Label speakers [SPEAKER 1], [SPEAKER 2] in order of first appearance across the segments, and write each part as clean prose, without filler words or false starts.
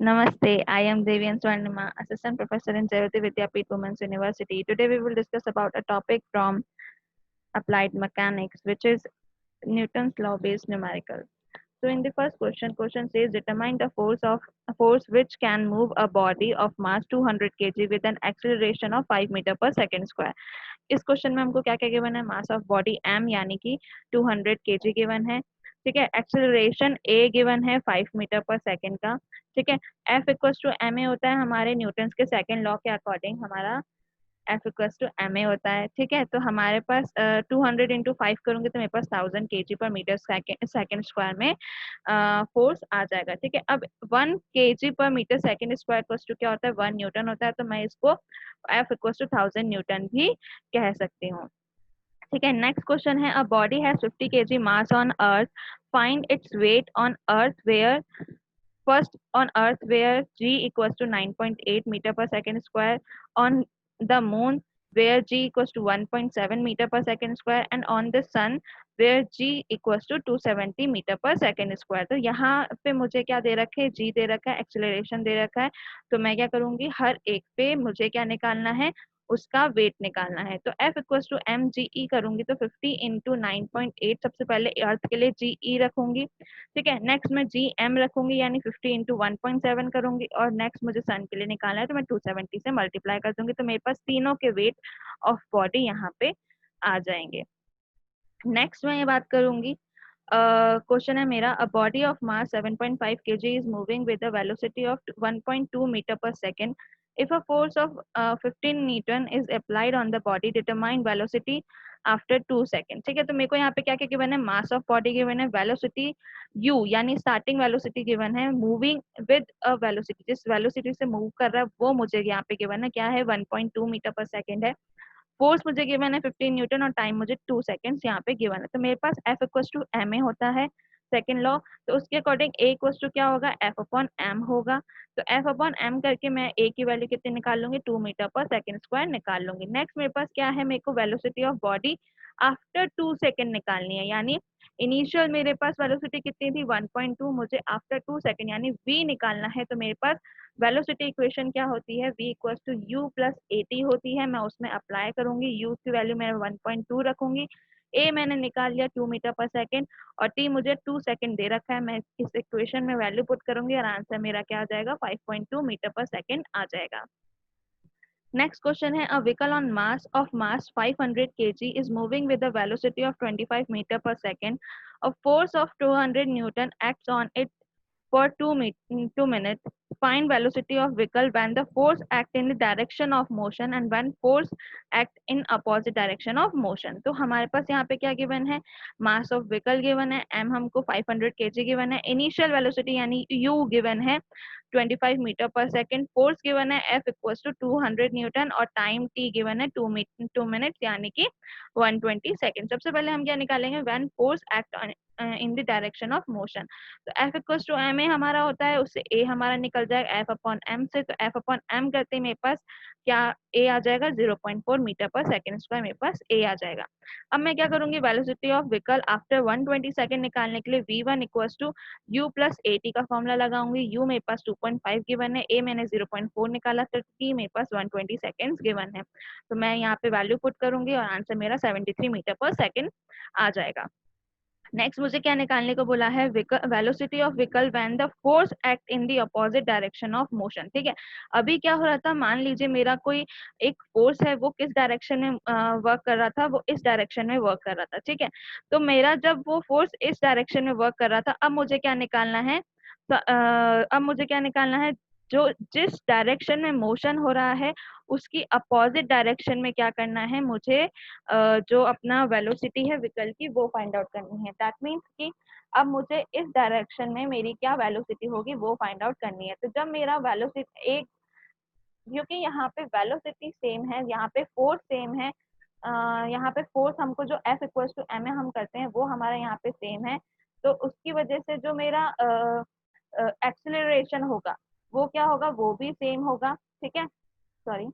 [SPEAKER 1] Namaste, I am Devian Swarnima, Assistant Professor in Jayoti Vidyapeeth Women's University. Today we will discuss about a topic from applied mechanics, which is Newton's law-based numerical. So in the first question says determine the force of a force which can move a body of mass 200 kg with an acceleration of 5 metre पर second square. इस question में हमको क्या क्या given है? Mass of body m यानी कि 200 kg given है. ठीक है. एक्सेलरेशन a गिवन है 5 मीटर पर सेकंड का. ठीक है. F इक्वल्स टू ma होता है हमारे न्यूटन के सेकंड लॉ के अकॉर्डिंग हमारा F इक्वल्स टू ma होता है. ठीक है. तो हमारे पास 200 इंटू 5 करूंगे तो मेरे पास 1000 kg पर मीटर सेकंड स्क्वायर में फोर्स आ जाएगा. ठीक है. अब 1 kg पर metre second square equals to क्या होता है? 1 न्यूटन होता है. तो मैं इसको F इक्वल्स टू 1000 न्यूटन भी कह सकती हूँ. ठीक है. नेक्स्ट क्वेश्चन है a body has 50 kg mass on earth, find its weight on earth where first on earth where g equals to 9.8 meter per second square, on the moon where g equals to 1.7 meter per second square, and on the sun where g equals to 270 meter per second square. तो यहाँ पे मुझे क्या दे रखे है? g दे रखा है, acceleration दे रखा है. तो मैं क्या करूंगी? हर एक पे मुझे क्या निकालना है? उसका वेट निकालना है. तो F equals to M G E करूंगी तो 50 इंटू 9.8 सबसे पहले अर्थ के लिए जी ई रखूंगी. ठीक है. नेक्स्ट मैं जी एम रखूंगी यानी 50 इंटू 1.7 करूंगी और नेक्स्ट मुझे सन के लिए निकालना है तो मैं 270 से मल्टीप्लाई कर दूंगी. तो मेरे पास तीनों के वेट ऑफ बॉडी यहाँ पे आ जाएंगे. नेक्स्ट मैं ये बात करूंगी. क्वेश्चन है मेरा a body of mass 7.5 kg is moving with a velocity of 1.2 meter per second. If a force of 15 Newton is applied on the body, determine velocity after 2 seconds. ठीक है. तो मेरे को यहाँ पे क्या क्या गिवन है? मास ऑफ बॉडी गिवन है, वेलोसिटी u यानी स्टार्टिंग वेलोसिटी गिवन है, मूविंग विद अ वेलोसिटी जिस वेलोसिटी से मूव कर रहा है वो मुझे यहाँ पे गिवन है. क्या है? 1.2 मीटर पर सेकेंड है. फोर्स मुझे गिवन है 15 न्यूटन और टाइम मुझे 2 सेकंड्स यहाँ पे गिवन है. तो मेरे पास F इक्वल्स टू ma होता है सेकेंड लॉ. तो उसके अकॉर्डिंग A इक्वल्स टू क्या होगा? F अपॉन m होगा. तो F अपॉन m करके मैं A की वैल्यू कितनी निकाल लूंगी? 2 मीटर पर सेकेंड स्क्वायर निकाल लूंगी. नेक्स्ट मेरे पास क्या है? मेरे को velocity of body after 2 second निकालनी है. यानी इनिशियल मेरे पास वेलोसिटी कितनी थी? 1.2. मुझे आफ्टर 2 सेकेंड यानी v निकालना है. तो मेरे पास वेलोसिटी इक्वेशन क्या होती है? v equals to u plus at होती है. मैं उसमें अप्लाई करूंगी. u की वैल्यू मैं 1.2 रखूंगी. a मैंने निकाल लिया 2 मीटर पर सेकेंड और t मुझे 2 सेकेंड दे रखा है. मैं इस इक्वेशन में वैल्यू पुट करूंगी और आंसर मेरा क्या आ जाएगा? 5.2 मीटर पर सेकेंड आ जाएगा. नेक्स्ट क्वेश्चन है a vehicle on mass 500 kg is moving with a velocity of 25 meter per second. A force of 200 Newton acts on it for 2 minutes. Find velocity of vehicle when the force act in the direction of motion and when force act in opposite direction of motion. तो हमारे पास यहाँ पे क्या given है? Mass of vehicle given है, m हमको 500 kg given है, initial velocity यानी u गिवन है 25 मीटर पर सेकेंड, फोर्स गिवन है F इक्वल्स टू 200 न्यूटन और टाइम t गिवन है 2 मिनट यानी कि 120 सेकेंड. सबसे पहले हम क्या निकालेंगे? When force act in the direction of motion. तो F इक्वल्स टू ma हमारा होता है, उससे a हमारा निकल जाएगा F अपॉन m से. तो F अपॉन m करते ही मेरे पास क्या a आ जाएगा? 0.4 मीटर पर सेकेंड स्क्वायर मेरे पास a आ जाएगा. अब मैं क्या करूंगी? Velocity of vehicle after 120 second निकालने के लिए v1 equals to u plus at का फॉर्मूला लगाऊंगी. u मेरे पास 2.5 गिवन है, a मैंने 0.4 निकाला, तो t मेरे पास 120 सेकेंड्स गिवन है. तो मैं यहाँ पे वैल्यू पुट करूंगी और आंसर मेरा 73 मीटर पर सेकेंड आ जाएगा. नेक्स्ट मुझे क्या निकालने को बोला है? Velocity of vehicle when the force act in the opposite direction of motion. ठीक है. अभी क्या हो रहा था? मान लीजिए मेरा कोई एक फोर्स है, वो किस डायरेक्शन में वर्क कर रहा था? वो इस डायरेक्शन में वर्क कर रहा था. ठीक है. तो मेरा जब वो फोर्स इस डायरेक्शन में वर्क कर रहा था, अब मुझे क्या निकालना है? तो, अब मुझे क्या निकालना है? जो जिस डायरेक्शन में मोशन हो रहा है उसकी अपोजिट डायरेक्शन में क्या करना है? मुझे जो अपना वेलोसिटी है व्हीकल की वो फाइंड आउट करनी है. दैट मीन्स कि अब मुझे इस डायरेक्शन में मेरी क्या वेलोसिटी होगी वो फाइंड आउट करनी है. तो जब मेरा वेलोसिटी एक, क्योंकि यहाँ पे वेलोसिटी सेम है, यहाँ पे फोर्स सेम है, यहाँ पे फोर्स हमको जो F इक्वल्स टू m हम करते हैं वो हमारा यहाँ पे सेम है. तो उसकी वजह से जो मेरा एक्सेलरेशन होगा वो क्या होगा? वो भी सेम होगा. ठीक है. सॉरी,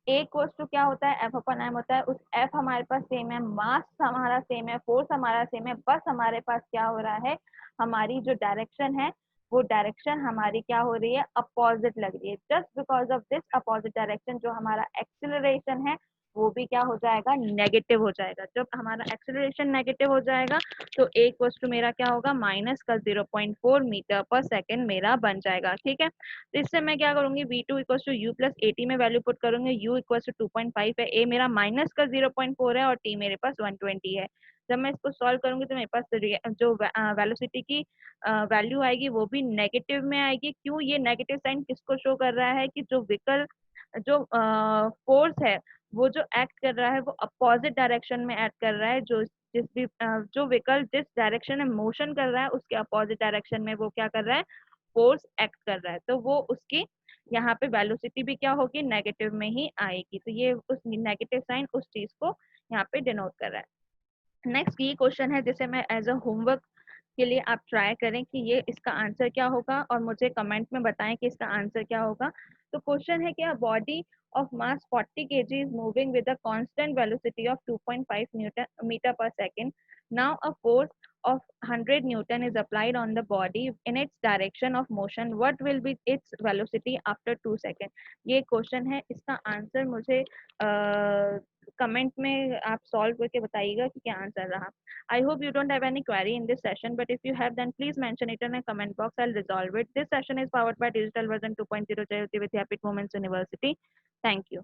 [SPEAKER 1] ए इक्वल्स टू क्या होता है? F अपन m होता है. उस F हमारे पास सेम है, मास हमारा सेम है, फोर्स हमारा सेम है, बस हमारे पास क्या हो रहा है? हमारी जो डायरेक्शन है वो डायरेक्शन हमारी क्या हो रही है, अपोजिट लग रही है। Just because of this opposite direction जो हमारा एक्सिलरेशन है वो भी क्या हो जाएगा, नेगेटिव हो जाएगा। जब हमारा एक्सिलरेशन नेगेटिव हो जाएगा तो एक वस्तु मेरा क्या होगा, माइनस का 0.4 मीटर पर सेकेंड मेरा बन जाएगा। ठीक है, तो इससे मैं क्या करूंगी, v2 to equal to u plus a t में वैल्यू पुट करूंगी। u इक्वल टू 2.5 है, a मेरा माइनस का 0.4 है और t मेरे पास 120 है। जब मैं इसको सॉल्व करूंगी तो मेरे पास जो वेलोसिटी की वैल्यू आएगी वो भी नेगेटिव में आएगी। क्यों, ये नेगेटिव साइन किसको शो कर रहा है कि जो विकल जो फोर्स है वो जो एक्ट कर रहा है वो अपोजिट डायरेक्शन में एक्ट कर रहा है। जिस भी जो व्हीकल जिस डायरेक्शन में मोशन कर रहा है उसके अपोजिट डायरेक्शन में वो क्या कर रहा है, फोर्स एक्ट कर रहा है। तो वो उसकी यहाँ पे वेलोसिटी भी क्या होगी, नेगेटिव में ही आएगी। तो ये उस नेगेटिव साइन उस चीज को यहाँ पे डिनोट कर रहा है। नेक्स्ट ये क्वेश्चन है जिसे मैं एज अ होमवर्क के लिए आप ट्राई करें कि ये इसका आंसर क्या होगा और मुझे कमेंट में बताएं कि इसका आंसर क्या होगा। तो क्वेश्चन है कि a body of mass 40 kg is moving with a constant velocity of 2.5 meter per second. Now a force of 100 Newton is applied on the body in its direction of motion. What will be its velocity after 2 seconds? ये question है, इसका answer मुझे comment में आप solve करके बताइएगा कि क्या आंसर रहा। I hope you don't have any query in this session, but if you have, then please mention it in a comment box. I'll resolve it. This session is powered by Digital Version 2.0 with Happy Moments University. Thank you.